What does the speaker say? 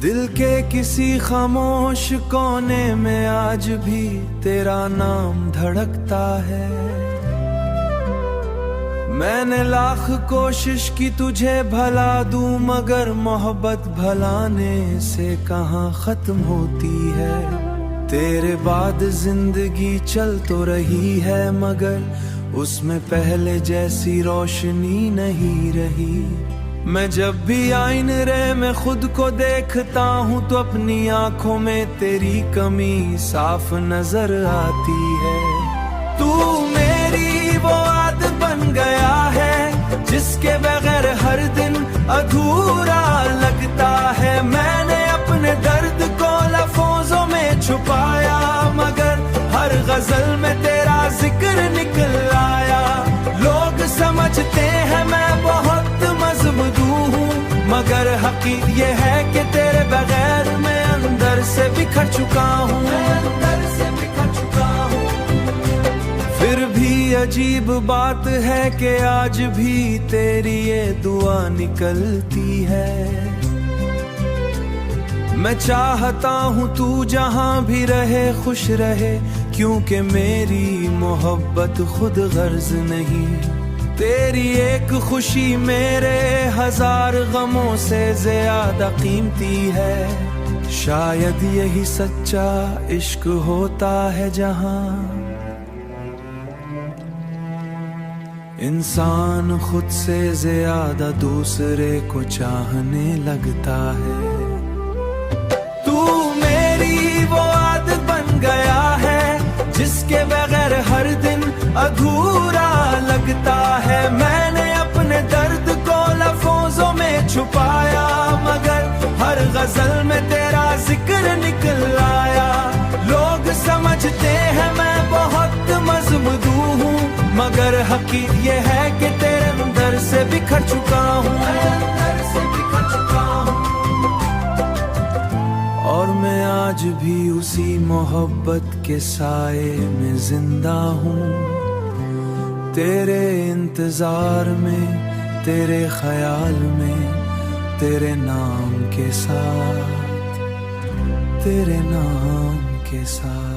दिल के किसी खामोश कोने में आज भी तेरा नाम धड़कता है। मैंने लाख कोशिश की तुझे भला दूं, मगर मोहब्बत भलाने से कहाँ खत्म होती है। तेरे बाद जिंदगी चल तो रही है, मगर उसमें पहले जैसी रोशनी नहीं रही। मैं जब भी आईने में खुद को देखता हूँ तो अपनी आंखों में तेरी कमी साफ नजर आती है। तू मेरी वो आदत बन गया है जिसके बगैर हर दिन अधूरा लगता है। मैंने अपने दर्द को लफ्जों में छुपाया, मगर हर गजल में तेरा जिक्र निकल आया। लोग समझते हैं मैं बहुत मजबूर हूँ, मगर हकीकत ये है कि तेरे बगैर मैं अंदर से बिखर चुका हूँ। फिर भी अजीब बात है कि आज भी तेरी ये दुआ निकलती है। मैं चाहता हूँ तू जहाँ भी रहे खुश रहे, क्योंकि मेरी मोहब्बत खुद गर्ज नहीं। तेरी एक खुशी मेरे हजार गमों से ज्यादा कीमती है। शायद यही सच्चा इश्क होता है जहाँ इंसान खुद से ज्यादा दूसरे को चाहने लगता है। तू मेरी वो आदत बन गया है जिसके बगैर हर दिन अधूरा लगता है। मैंने अपने दर्द को लफ्जों में छुपाया, मगर हर गजल में तेरा जिक्र निकल आया। लोग समझते हैं मैं बहुत मजबूर हूँ, मगर हकीकत ये है कि तेरे अंदर से बिखर चुका हूँ। और मैं आज भी उसी मोहब्बत के साए में जिंदा हूँ। तेरे इंतजार में, तेरे ख्याल में, तेरे नाम के साथ, तेरे नाम के साथ।